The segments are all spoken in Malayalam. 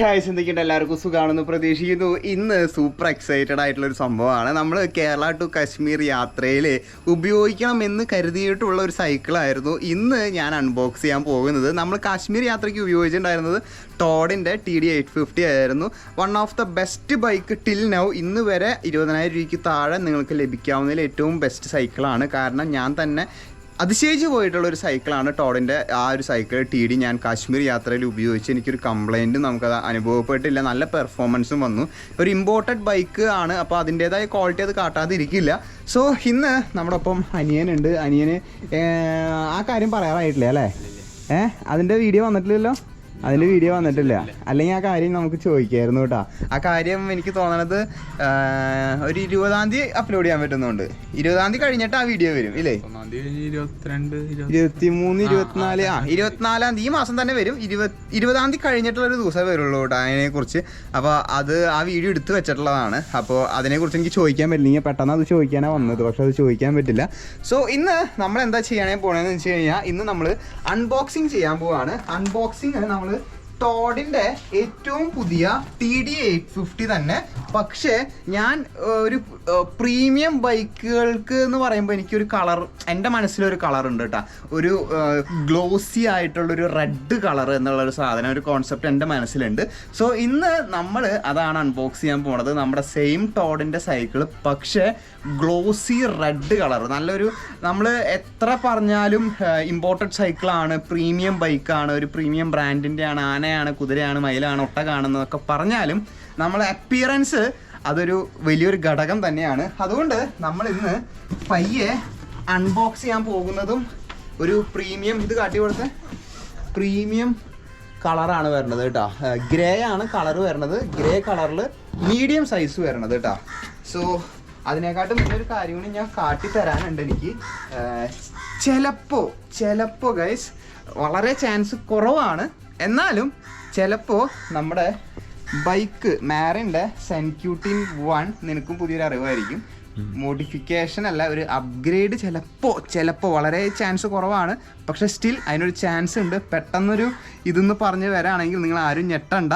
എന്തൊക്കെയുണ്ട്, എല്ലാവർക്കും സുഖമാണെന്ന് പ്രതീക്ഷിക്കുന്നു. ഇന്ന് സൂപ്പർ എക്സൈറ്റഡ് ആയിട്ടുള്ളൊരു സംഭവമാണ്. നമ്മൾ കേരള ടു കശ്മീർ യാത്രയിൽ ഉപയോഗിക്കണമെന്ന് കരുതിയിട്ടുള്ള ഒരു സൈക്കിളായിരുന്നു ഇന്ന് ഞാൻ അൺബോക്സ് ചെയ്യാൻ പോകുന്നത്. നമ്മൾ കാശ്മീർ യാത്രയ്ക്ക് ഉപയോഗിച്ചിട്ടുണ്ടായിരുന്നത് ടോഡിൻ്റെ TD850 ആയിരുന്നു. One of the best bike till now. ഇന്ന് വരെ 20,000 രൂപയ്ക്ക് താഴെ നിങ്ങൾക്ക് ലഭിക്കാവുന്നതിൽ ഏറ്റവും ബെസ്റ്റ് സൈക്കിളാണ്. കാരണം ഞാൻ തന്നെ അതിശയിച്ച് പോയിട്ടുള്ളൊരു സൈക്കിളാണ് ടോഡിൻ്റെ ആ ഒരു സൈക്കിൾ. TD ഞാൻ കാശ്മീർ യാത്രയിൽ ഉപയോഗിച്ച് എനിക്കൊരു കംപ്ലൈൻറ്റും നമുക്കത് അനുഭവപ്പെട്ടില്ല. നല്ല പെർഫോമൻസും വന്നു. ഒരു ഇമ്പോർട്ടഡ് ബൈക്ക് ആണ്, അപ്പോൾ അതിൻ്റേതായ ക്വാളിറ്റി അത് കാട്ടാതിരിക്കില്ല. സോ ഇന്ന് നമ്മുടെ ഒപ്പം അനിയനുണ്ട്. അനിയന് ആ കാര്യം പറയാറായിട്ടില്ല അല്ലേ? അതിൻ്റെ വീഡിയോ വന്നിട്ടില്ലല്ലോ. അല്ലെങ്കിൽ ആ കാര്യം നമുക്ക് ചോദിക്കായിരുന്നു കേട്ടോ. ആ കാര്യം എനിക്ക് തോന്നണത് ഒരു 20-ാം തീയതി അപ്ലോഡ് ചെയ്യാൻ പറ്റുന്നുണ്ട്. 20-ാം തീയതി കഴിഞ്ഞിട്ട് ആ വീഡിയോ വരും ഇല്ലേ? 23, 24 24-ാം തീയതി ഈ മാസം തന്നെ വരും. 20-ാം തീയതി കഴിഞ്ഞിട്ടുള്ളൊരു ദിവസം വരുള്ളൂ കേട്ടോ അതിനെക്കുറിച്ച്. അപ്പോൾ അത് ആ വീഡിയോ എടുത്ത് വെച്ചിട്ടുള്ളതാണ്. അപ്പോൾ അതിനെക്കുറിച്ച് എനിക്ക് ചോദിക്കാൻ പറ്റില്ല. പെട്ടെന്ന് അത് ചോദിക്കാനാണ് വന്നത്, പക്ഷെ അത് ചോദിക്കാൻ പറ്റില്ല. സോ ഇന്ന് നമ്മൾ എന്താ ചെയ്യാനേ പോകണമെന്ന് വെച്ച് കഴിഞ്ഞാൽ ഇന്ന് നമ്മൾ അൺബോക്സിങ് ചെയ്യാൻ പോവാണ്. അൺബോക്സിങ് നമ്മൾ ടോഡിൻ്റെ ഏറ്റവും പുതിയ TD850 തന്നെ. പക്ഷേ ഞാൻ ഒരു പ്രീമിയം ബൈക്കുകൾക്ക് എന്ന് പറയുമ്പോൾ എനിക്കൊരു കളർ, എൻ്റെ മനസ്സിലൊരു കളർ ഉണ്ട് കേട്ടോ. ഒരു ഗ്ലോസി ആയിട്ടുള്ളൊരു റെഡ് കളർ എന്നുള്ളൊരു സാധനം, ഒരു കോൺസെപ്റ്റ് എൻ്റെ മനസ്സിലുണ്ട്. സോ ഇന്ന് നമ്മൾ അതാണ് അൺബോക്സ് ചെയ്യാൻ പോണത്. നമ്മുടെ സെയിം ടോഡിൻ്റെ സൈക്കിൾ, പക്ഷേ ഗ്ലോസി റെഡ് കളർ. നല്ലൊരു, നമ്മൾ എത്ര പറഞ്ഞാലും ഇമ്പോർട്ടഡ് സൈക്കിളാണ്, പ്രീമിയം ബൈക്കാണ്, ഒരു പ്രീമിയം ബ്രാൻഡിൻ്റെ ആണ്, ആനയാണ്, കുതിരയാണ്, മയിലാണ്, ഒട്ടകാണെന്നൊക്കെ പറഞ്ഞാലും നമ്മളെ അപ്പിയറൻസ് അതൊരു വലിയൊരു ഘടകം തന്നെയാണ്. അതുകൊണ്ട് നമ്മൾ ഇന്ന് പയ്യെ അൺബോക്സ് ചെയ്യാൻ പോകുന്നതും ഒരു പ്രീമിയം, ഇത് കാട്ടി കൊടുത്ത പ്രീമിയം കളറാണ് വരുന്നത് കേട്ടോ. ഗ്രേ ആണ് കളർ വരുന്നത്. ഗ്രേ കളറിൽ മീഡിയം സൈസ് വരുന്നത് കേട്ടോ. സോ അതിനെക്കാട്ടും മുന്നൊരു കാര്യം കൂടി ഞാൻ കാട്ടിത്തരാനുണ്ട് എനിക്ക്. ചിലപ്പോൾ ഗൈസ്, വളരെ ചാൻസ് കുറവാണ്, എന്നാലും ചിലപ്പോൾ നമ്മുടെ ബൈക്ക് മാറിൻ്റെ സെൻക്യൂട്ടിൻ 1 നിനക്കും പുതിയൊരു അറിവായിരിക്കും. മോഡിഫിക്കേഷൻ അല്ല, ഒരു അപ്ഗ്രേഡ് ചിലപ്പോൾ വളരെ ചാൻസ് കുറവാണ്, പക്ഷെ സ്റ്റിൽ അതിനൊരു ചാൻസ് ഉണ്ട്. പെട്ടെന്നൊരു ഇതെന്ന് പറഞ്ഞ് വരാണെങ്കിൽ നിങ്ങൾ ആരും ഞെട്ടണ്ട.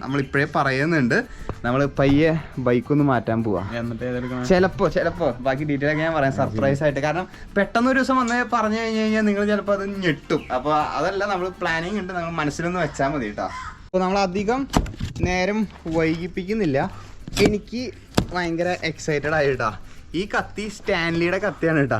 നമ്മളിപ്പോഴേ പറയുന്നുണ്ട്, നമ്മൾ പയ്യെ ബൈക്കൊന്ന് മാറ്റാൻ പോവാം. ചിലപ്പോൾ ബാക്കി ഡീറ്റെയിൽ ഒക്കെ ഞാൻ പറയാം സർപ്രൈസ് ആയിട്ട്. കാരണം പെട്ടെന്നൊരു ദിവസം വന്ന് പറഞ്ഞു കഴിഞ്ഞാൽ നിങ്ങൾ ചിലപ്പോൾ അത് ഞെട്ടും. അപ്പോൾ അതല്ല, നമ്മൾ പ്ലാനിങ് ഉണ്ട്, നമ്മൾ മനസ്സിലൊന്ന് വെച്ചാൽ മതി കേട്ടോ. അപ്പോൾ നമ്മൾ അധികം നേരം വൈകിപ്പിക്കുന്നില്ല. എനിക്ക് ഭയങ്കര എക്സൈറ്റഡ് ആയിട്ടാ. ഈ കത്തി സ്റ്റാൻലിയുടെ കത്തിയാണ് കേട്ടോ.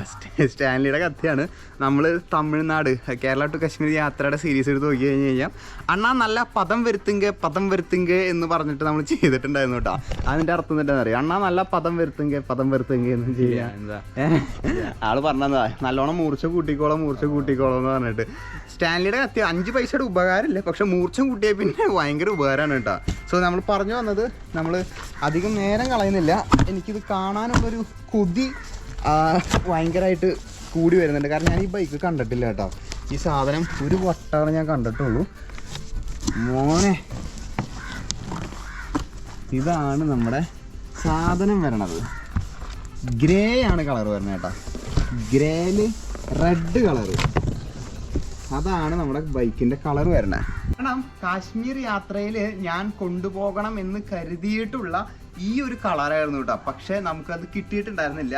സ്റ്റാൻലിയുടെ കത്തിയാണ്. നമ്മൾ തമിഴ്നാട് കേരള ടു കശ്മീർ യാത്രയുടെ സീരീസ് എടുത്ത് നോക്കി കഴിഞ്ഞ് കഴിഞ്ഞാൽ അണ്ണാ നല്ല പദം വരുത്തുങ്ക എന്ന് പറഞ്ഞിട്ട് നമ്മൾ ചെയ്തിട്ടുണ്ടായിരുന്നു കേട്ടോ. അതിൻ്റെ അർത്ഥം എന്താണെന്ന് അറിയാം? അണ്ണാ നല്ല പദം വരുത്തുങ്ക എന്ന് ചെയ്യാം. ആള് പറഞ്ഞതാ, നല്ലോണം മൂർച്ച കൂട്ടിക്കോളാം എന്ന് പറഞ്ഞിട്ട്. സ്റ്റാൻലിയുടെ കത്തി 5 പൈസയുടെ ഉപകാരമില്ല, പക്ഷെ മൂർച്ച കൂട്ടിയാൽ പിന്നെ ഭയങ്കര ഉപകാരമാണ് കേട്ടോ. സോ നമ്മൾ പറഞ്ഞു വന്നത്, നമ്മൾ അധികം നേരം കളയുന്നില്ല. എനിക്കിത് കാണാനുള്ളൊരു കൊതി ഭയങ്കരമായിട്ട് കൂടി വരുന്നുണ്ട്. കാരണം ഞാൻ ഈ ബൈക്ക് കണ്ടിട്ടില്ല കേട്ടോ. ഈ സാധനം ഒരു വട്ടമാണ് ഞാൻ കണ്ടിട്ടുള്ളൂ. മോനെ, ഇതാണ് നമ്മുടെ സാധനം വരണത്. ഗ്രേ ആണ് കളർ വരുന്നത് കേട്ടോ. ഗ്രേയില് റെഡ് കളറ്, അതാണ് നമ്മുടെ ബൈക്കിന്റെ കളർ വരുന്നത്. കാരണം കാശ്മീർ യാത്രയിൽ ഞാൻ കൊണ്ടുപോകണം എന്ന് കരുതിയിട്ടുള്ള ഈ ഒരു കളറായിരുന്നു കേട്ടോ. പക്ഷെ നമുക്കത് കിട്ടിയിട്ടുണ്ടായിരുന്നില്ല.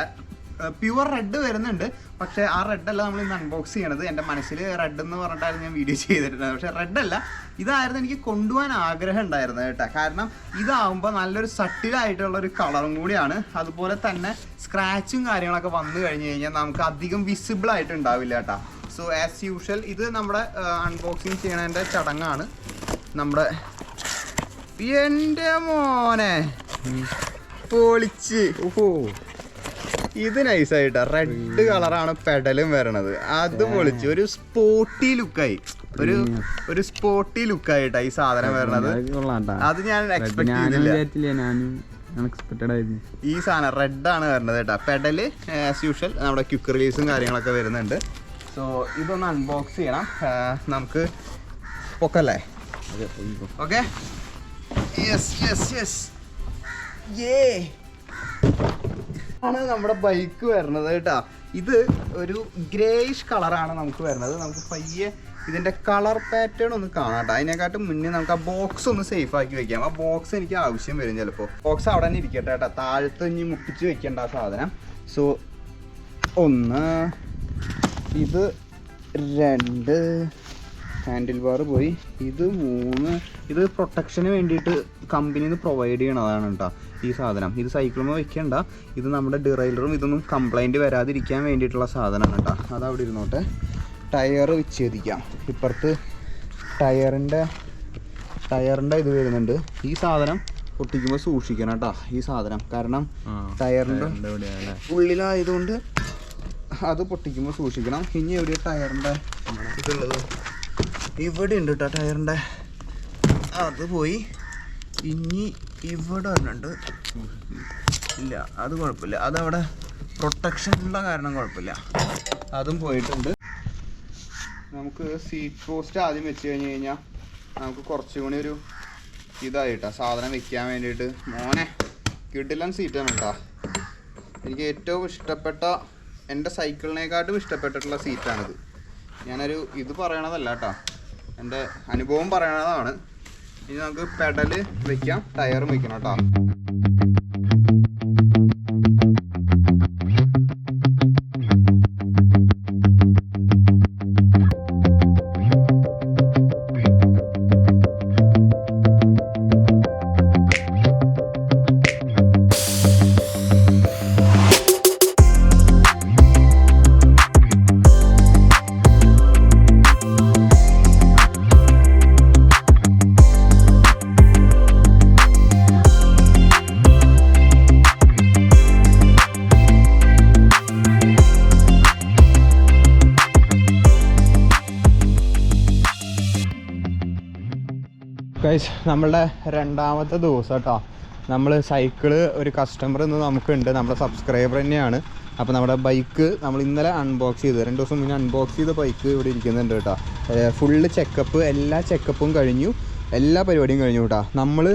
പ്യുവർ റെഡ് വരുന്നുണ്ട്, പക്ഷെ ആ റെഡല്ല നമ്മൾ ഇന്ന് അൺബോക്സ് ചെയ്യണത്. എൻ്റെ മനസ്സിൽ റെഡ് എന്ന് പറഞ്ഞിട്ടായിരുന്നു ഞാൻ വീഡിയോ ചെയ്തിട്ടുണ്ടായിരുന്നത്. പക്ഷെ റെഡല്ല, ഇതായിരുന്നു എനിക്ക് കൊണ്ടുപോകാൻ ആഗ്രഹം ഉണ്ടായിരുന്നത് കേട്ടോ. കാരണം ഇതാവുമ്പോൾ നല്ലൊരു സട്ടിലായിട്ടുള്ളൊരു കളറും കൂടിയാണ്. അതുപോലെ തന്നെ സ്ക്രാച്ചും കാര്യങ്ങളൊക്കെ വന്നു കഴിഞ്ഞ് കഴിഞ്ഞാൽ നമുക്ക് അധികം വിസിബിൾ ആയിട്ട് ഉണ്ടാവില്ല കേട്ടോ. സോ ആസ് യൂഷ്വൽ ഇത് നമ്മുടെ അൺബോക്സിങ് ചെയ്യണതിൻ്റെ ചടങ്ങാണ്. നമ്മുടെ എൻ്റെ മോനെ പൊളിച്ച്, ഓഹോ ഇത് നൈസായിട്ടാ. റെഡ് കളറാണ് പെഡലും വരണത്. അത് പൊളിച്ച് ഒരു സ്പോർട്ടി ലുക്കായി, ഒരു സ്പോർട്ടി ലുക്കായിട്ടാ ഈ സാധനം വരണത്. അത് ഞാൻ എക്സ്പെക്ട് ചെയ്തില്ല. ഈ സാധനം റെഡാണ് വരുന്നത് കേട്ടോ. പെഡല് ആസ് യൂഷ്വൽ നമ്മുടെ ക്വിക്ക് റിലീസും കാര്യങ്ങളൊക്കെ വരുന്നുണ്ട്. സോ ഇതൊന്ന് അൺബോക്സ് ചെയ്യണം നമുക്ക്. പൊക്കല്ലേ? ഓക്കെ, യെസ് ആണ് നമ്മുടെ ബൈക്ക് വരുന്നത് കേട്ടോ. ഇത് ഒരു ഗ്രേയിഷ് കളറാണ് നമുക്ക് വരുന്നത്. നമുക്ക് പയ്യെ ഇതിൻ്റെ കളർ പാറ്റേൺ ഒന്ന് കാണാം കേട്ടോ. അതിനെക്കാട്ടും മുന്നേ നമുക്ക് ആ ബോക്സ് ഒന്ന് സേഫ് ആക്കി വെക്കാം. ആ ബോക്സ് എനിക്ക് ആവശ്യം വരും ചിലപ്പോൾ. ബോക്സ് അവിടെ തന്നെ ഇരിക്കട്ടെ കേട്ടോ, താഴത്ത് ഇനി മുട്ടിച്ച് വെക്കേണ്ട ആ സാധനം. സോ 1, ഇത് 2, ഹാൻഡിൽ ബാർ പോയി, ഇത് 3. ഇത് പ്രൊട്ടക്ഷന് വേണ്ടിയിട്ട് കമ്പനിയിൽ നിന്ന് പ്രൊവൈഡ് ചെയ്യണതാണ് കേട്ടോ ഈ സാധനം. ഇത് സൈക്കിളിൽ വെക്കേണ്ട, ഇത് നമ്മുടെ ഡിറൈലറും ഇതൊന്നും കംപ്ലൈൻറ്റ് വരാതിരിക്കാൻ വേണ്ടിയിട്ടുള്ള സാധനമാണ് കേട്ടോ. അതവിടെ ഇരുന്നോട്ടെ. ടയർ വിച്ഛേദിക്കാം. ഇപ്പുറത്ത് ടയറിൻ്റെ ഇത് വരുന്നുണ്ട്. ഈ സാധനം പൊട്ടിക്കുമ്പോൾ സൂക്ഷിക്കണം കേട്ടോ ഈ സാധനം, കാരണം ടയറിൻ്റെ ഉള്ളിലായതുകൊണ്ട് അത് പൊട്ടിക്കുമ്പോൾ സൂക്ഷിക്കണം. ഇനി എവിടെയാണ് ടയറിൻ്റെ ഇതുള്ളത്? ഇവിടെ ഉണ്ട് കേട്ടോ ടയറിൻ്റെ, അത് പോയി. ഇനി ഇവിടെ വരുന്നുണ്ട്, ഇല്ല അത് കുഴപ്പമില്ല, അതവിടെ പ്രൊട്ടക്ഷനുള്ള കാരണം കുഴപ്പമില്ല, അതും പോയിട്ടുണ്ട്. നമുക്ക് സീറ്റ് പോസ്റ്റ് ആദ്യം വെച്ച് കഴിഞ്ഞ് കഴിഞ്ഞാൽ നമുക്ക് കുറച്ചും കൂടി ഒരു ഇതായിട്ടാ സാധനം വെക്കാൻ വേണ്ടിയിട്ട്. മോനെ കിടിലൻ സീറ്റാണ് കേട്ടോ. എനിക്ക് ഏറ്റവും ഇഷ്ടപ്പെട്ട, എൻ്റെ സൈക്കിളിനെക്കാട്ടും ഇഷ്ടപ്പെട്ടിട്ടുള്ള സീറ്റാണിത്. ഞാനൊരു ഇത് പറയണതല്ല കേട്ടോ, എൻ്റെ അനുഭവം പറയണതാണ്. ഇനി നമുക്ക് പെഡല് വെക്കാം, ടയറും വെക്കണം കേട്ടോ. ഗൈസ്, നമ്മളുടെ രണ്ടാമത്തെ ദിവസം കേട്ടോ. നമ്മൾ സൈക്കിള് ഒരു കസ്റ്റമർ ഇന്ന് നമുക്കുണ്ട്, നമ്മുടെ സബ്സ്ക്രൈബർ തന്നെയാണ്. അപ്പോൾ നമ്മുടെ ബൈക്ക് നമ്മൾ ഇന്നലെ അൺബോക്സ് ചെയ്ത്, 2 ദിവസം മുന്നേ അൺബോക്സ് ചെയ്ത ബൈക്ക് ഇവിടെ ഇരിക്കുന്നുണ്ട് കേട്ടോ. ഫുള്ള് ചെക്കപ്പ്, എല്ലാ ചെക്കപ്പും കഴിഞ്ഞു, എല്ലാ പരിപാടിയും കഴിഞ്ഞു കേട്ടോ. നമ്മൾ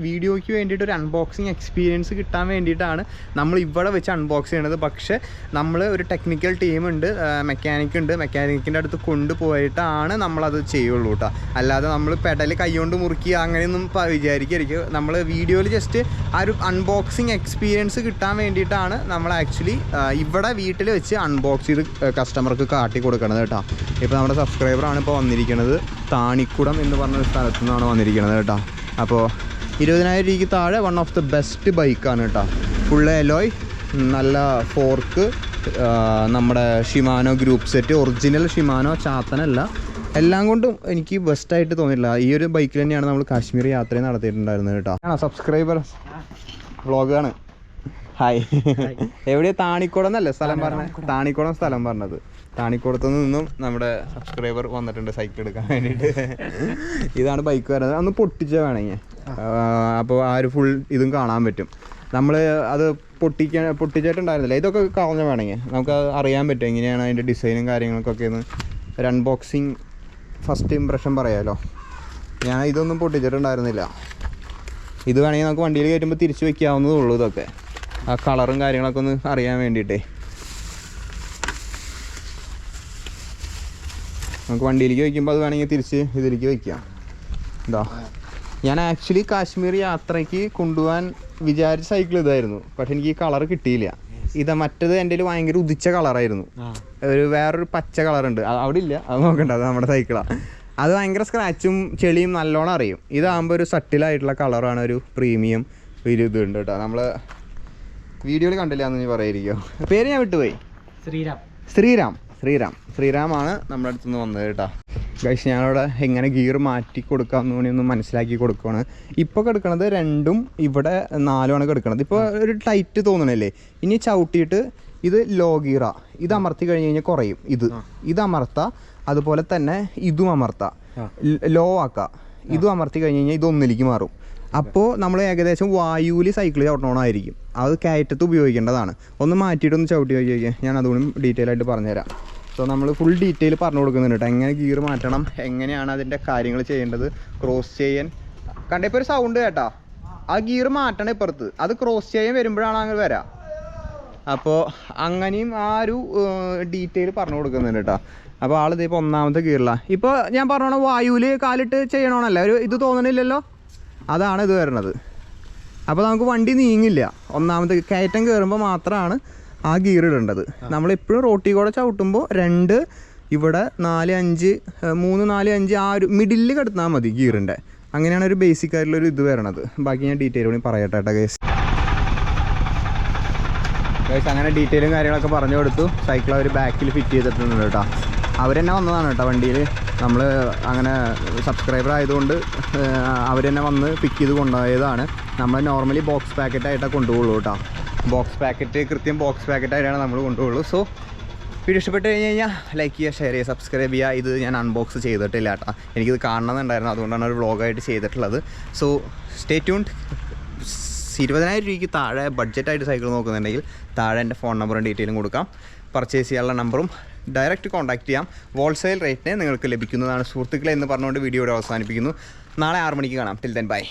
വീഡിയോയ്ക്ക് വേണ്ടിയിട്ട് ഒരു അൺബോക്സിങ് എക്സ്പീരിയൻസ് കിട്ടാൻ വേണ്ടിയിട്ടാണ് നമ്മൾ ഇവിടെ വെച്ച് അൺബോക്സ് ചെയ്യണത്. പക്ഷേ നമ്മൾ ഒരു ടെക്നിക്കൽ ടീമുണ്ട്, മെക്കാനിക്കിൻ്റെ അടുത്ത് കൊണ്ടുപോയിട്ടാണ് നമ്മളത് ചെയ്യുള്ളൂ കേട്ടോ. അല്ലാതെ നമ്മൾ പെഡൽ കൈകൊണ്ട് മുറുക്കി അങ്ങനെയൊന്നും വിചാരിക്കരുത്. നമ്മൾ വീഡിയോയിൽ ജസ്റ്റ് ആ ഒരു അൺബോക്സിങ് എക്സ്പീരിയൻസ് കിട്ടാൻ വേണ്ടിയിട്ടാണ് നമ്മൾ ആക്ച്വലി ഇവിടെ വീട്ടിൽ വെച്ച് അൺബോക്സ് ചെയ്ത് കസ്റ്റമർക്ക് കാട്ടി കൊടുക്കണത് കേട്ടോ. ഇപ്പോൾ നമ്മുടെ സബ്സ്ക്രൈബറാണ് ഇപ്പോൾ വന്നിരിക്കുന്നത്, താണിക്കുടം എന്ന് പറഞ്ഞ സ്ഥലത്തു നിന്നാണ് വന്നിരിക്കുന്നത് കേട്ടോ. അപ്പോൾ 20,000 രൂപയ്ക്ക് താഴെ വൺ ഓഫ് ദ ബെസ്റ്റ് ബൈക്കാണ് കേട്ടോ. ഫുള്ള് എലോയ്, നല്ല ഫോർക്ക്, നമ്മുടെ Shimano group set, original Shimano, ചാത്തനല്ല, എല്ലാം കൊണ്ടും എനിക്ക് ബെസ്റ്റായിട്ട് തോന്നിയില്ല. ഈ ഒരു ബൈക്കിൽ തന്നെയാണ് നമ്മൾ കാശ്മീർ യാത്രയും നടത്തിയിട്ടുണ്ടായിരുന്നത് കേട്ടോ. ആണോ സബ്സ്ക്രൈബർ വ്ളോഗാണ്. ഹായ്. എവിടെയാണ്? താണിക്കുടം എന്നല്ലേ സ്ഥലം പറഞ്ഞത്? താണിക്കുടം സ്ഥലം പറഞ്ഞത്. താണിക്കുടത്തു നിന്നും നമ്മുടെ സബ്സ്ക്രൈബർ വന്നിട്ടുണ്ട് സൈക്കിൾ എടുക്കാൻ വേണ്ടിയിട്ട്. ഇതാണ് ബൈക്ക് വരുന്നത്. ഒന്ന് പൊട്ടിച്ച വേണമെങ്കിൽ, അപ്പോൾ ആ ഒരു ഫുൾ ഇതും കാണാൻ പറ്റും. നമ്മൾ അത് പൊട്ടിച്ചിട്ടുണ്ടായിരുന്നില്ല, ഇതൊക്കെ കളഞ്ഞ വേണമെങ്കിൽ നമുക്ക് അറിയാൻ പറ്റും എങ്ങനെയാണ് അതിൻ്റെ ഡിസൈനും കാര്യങ്ങൾക്കൊക്കെ ഒന്ന് ഒരു അൺബോക്സിങ് ഫസ്റ്റ് ഇംപ്രഷൻ പറയാമല്ലോ. ഞാൻ ഇതൊന്നും പൊട്ടിച്ചിട്ടുണ്ടായിരുന്നില്ല. ഇത് വേണമെങ്കിൽ നമുക്ക് വണ്ടിയിൽ കയറ്റുമ്പോൾ തിരിച്ച് വയ്ക്കാവുന്നതേ ഉള്ളൂ. ഇതൊക്കെ ആ കളറും കാര്യങ്ങളൊക്കെ ഒന്ന് അറിയാൻ വേണ്ടിയിട്ടേ നമുക്ക് വണ്ടിയിലേക്ക് വയ്ക്കുമ്പോൾ അത് വേണമെങ്കിൽ തിരിച്ച് ഇതിലേക്ക് വയ്ക്കാം. എന്താ, ഞാൻ ആക്ച്വലി കാശ്മീർ യാത്രയ്ക്ക് കൊണ്ടുപോകാൻ വിചാരിച്ച സൈക്കിൾ ഇതായിരുന്നു. പക്ഷെ എനിക്ക് ഈ കളർ കിട്ടിയില്ല. മറ്റത് എൻ്റെ കയ്യിൽ ഭയങ്കര ഉദിച്ച കളറായിരുന്നു. വേറൊരു പച്ച കളറുണ്ട്, അവിടെ ഇല്ല, അത് നോക്കണ്ട, അത് നമ്മുടെ സൈക്കിളാണ്. അത് ഭയങ്കര സ്ക്രാച്ചും ചെളിയും നല്ലോണം അറിയും. ഇതാകുമ്പോൾ ഒരു സട്ടിലായിട്ടുള്ള കളറാണ്, ഒരു പ്രീമിയം ഒരു ഇതുണ്ട് കേട്ടോ. നമ്മൾ വീഡിയോയിൽ കണ്ടില്ല എന്ന് നീ പറയായിരിക്കും. പേര് ഞാൻ വിട്ടുപോയി. ശ്രീറാമാണ് നമ്മുടെ അടുത്തുനിന്ന് വന്നത് കേട്ടോ. ഗൈസ്, ഞാനവിടെ എങ്ങനെ ഗിയർ മാറ്റി കൊടുക്കാമെന്ന് ഒന്ന് മനസ്സിലാക്കി കൊടുക്കുകയാണ്. ഇപ്പോൾ കിടക്കണത് 2ഉം ഇവിടെ 4ഉമാണ് കിടക്കണത്. ഇപ്പോൾ ഒരു ടൈറ്റ് തോന്നണല്ലേ. ഇനി ചവിട്ടിയിട്ട് ഇത് ലോ ഗിയറാ, ഇത് അമർത്തി കഴിഞ്ഞ് കഴിഞ്ഞാൽ കുറയും. ഇത് അമർത്താം, അതുപോലെ തന്നെ ഇതും അമർത്താം, ലോ ആക്കാം. ഇതും അമർത്തി കഴിഞ്ഞ് കഴിഞ്ഞാൽ ഇതൊന്നിലേക്ക് മാറും. അപ്പോൾ നമ്മൾ ഏകദേശം വായുവിൽ സൈക്കിൾ ചവിട്ടണമായിരിക്കും. അത് കയറ്റത്ത് ഉപയോഗിക്കേണ്ടതാണ്. ഒന്ന് മാറ്റിയിട്ടൊന്ന് ചവിട്ടി നോക്കിയൊക്കെ, ഞാൻ അതുകൊണ്ടും ഡീറ്റെയിൽ ആയിട്ട് പറഞ്ഞുതരാം. സോ നമ്മൾ ഫുൾ ഡീറ്റെയിൽ പറഞ്ഞു കൊടുക്കുന്നുണ്ട് കേട്ടോ. എങ്ങനെ ഗിയർ മാറ്റണം, എങ്ങനെയാണ് അതിൻ്റെ കാര്യങ്ങൾ ചെയ്യേണ്ടത്, ക്രോസ് ചെയ്യാൻ കണ്ടപ്പോൾ ഒരു സൗണ്ട് കേട്ടോ. ആ ഗിയർ മാറ്റണം ഇപ്പുറത്ത്, അത് ക്രോസ് ചെയ്യാൻ വരുമ്പോഴാണ് അങ്ങനെ വരാം. അപ്പോൾ അങ്ങനെയും ആ ഒരു ഡീറ്റെയിൽ പറഞ്ഞു കൊടുക്കുന്നുണ്ട് കേട്ടോ. അപ്പോൾ ആളിതിപ്പോൾ ഒന്നാമത്തെ ഗിയറിലാണ്. ഇപ്പോൾ ഞാൻ പറഞ്ഞോണം വായുവിൽ കാലിട്ട് ചെയ്യണമെന്നല്ല, ഒരു ഇത് തോന്നണില്ലല്ലോ, അതാണ് ഇത് വരുന്നത്. അപ്പോൾ നമുക്ക് വണ്ടി നീങ്ങില്ല. ഒന്നാമത്തെ കയറ്റം കയറുമ്പോൾ മാത്രമാണ് ആ ഗിയർ ഇടേണ്ടത്. നമ്മളെപ്പോഴും റോട്ടിൽ കൂടെ ചവിട്ടുമ്പോൾ 2 ഇവിടെ 4 5 3 4 5 ആ ഒരു മിഡിലിൽ കിടന്നാൽ മതി ഗിയറിൻ്റെ. അങ്ങനെയാണ് ഒരു ബേസിക് ആയിട്ടുള്ളൊരു ഇത് വരണത്. ബാക്കി ഞാൻ ഡീറ്റെയിൽ കൂടി പറയട്ടെ കേട്ടോ ഗൈസ്. അങ്ങനെ ഡീറ്റെയിലും കാര്യങ്ങളൊക്കെ പറഞ്ഞു കൊടുത്തു. സൈക്കിൾ അവർ ബാക്കിൽ ഫിറ്റ് ചെയ്തിട്ടുണ്ട് കേട്ടോ. അവരെന്നെ വന്നതാണ് കേട്ടോ വണ്ടിയിൽ. നമ്മൾ അങ്ങനെ സബ്സ്ക്രൈബർ ആയതുകൊണ്ട് അവർ തന്നെ വന്ന് പിക്ക് ചെയ്ത് കൊണ്ടുപോയതാണ്. നമ്മൾ നോർമലി ബോക്സ് പാക്കറ്റായിട്ടാണ് കൊണ്ടുപോകുള്ളൂ കേട്ടോ. ബോക്സ് പാക്കറ്റ് കൃത്യം ബോക്സ് പാക്കറ്റായിട്ടാണ് നമ്മൾ കൊണ്ടുപോകുള്ളൂ. സോ വീഡിയോ ഇഷ്ടപ്പെട്ട് കഴിഞ്ഞ് കഴിഞ്ഞാൽ ലൈക്ക് ചെയ്യുക, ഷെയർ ചെയ്യുക, സബ്സ്ക്രൈബ് ചെയ്യുക. ഇത് ഞാൻ അൺബോക്സ് ചെയ്തിട്ടില്ല കേട്ടോ, എനിക്കിത് കാണണമെന്നുണ്ടായിരുന്നു, അതുകൊണ്ടാണ് ഒരു വ്ളോഗായിട്ട് ചെയ്തിട്ടുള്ളത്. So stay tuned. 20,000 രൂപയ്ക്ക് താഴെ ബഡ്ജറ്റായിട്ട് സൈക്കിൾ നോക്കുന്നുണ്ടെങ്കിൽ താഴെ എൻ്റെ ഫോൺ നമ്പറും ഡീറ്റെയിലും കൊടുക്കാം. പർച്ചേസ് ചെയ്യാനുള്ള നമ്പറും ഡയറക്റ്റ് കോൺടാക്റ്റ് ചെയ്യാം. ഹോൾസെയിൽ റേറ്റിന് നിങ്ങൾക്ക് ലഭിക്കുന്നതാണ് സുഹൃത്തുക്കളെ എന്ന് പറഞ്ഞുകൊണ്ട് വീഡിയോ അവസാനിപ്പിക്കുന്നു. നാളെ 6 മണിക്ക് കാണാം. Till then bye.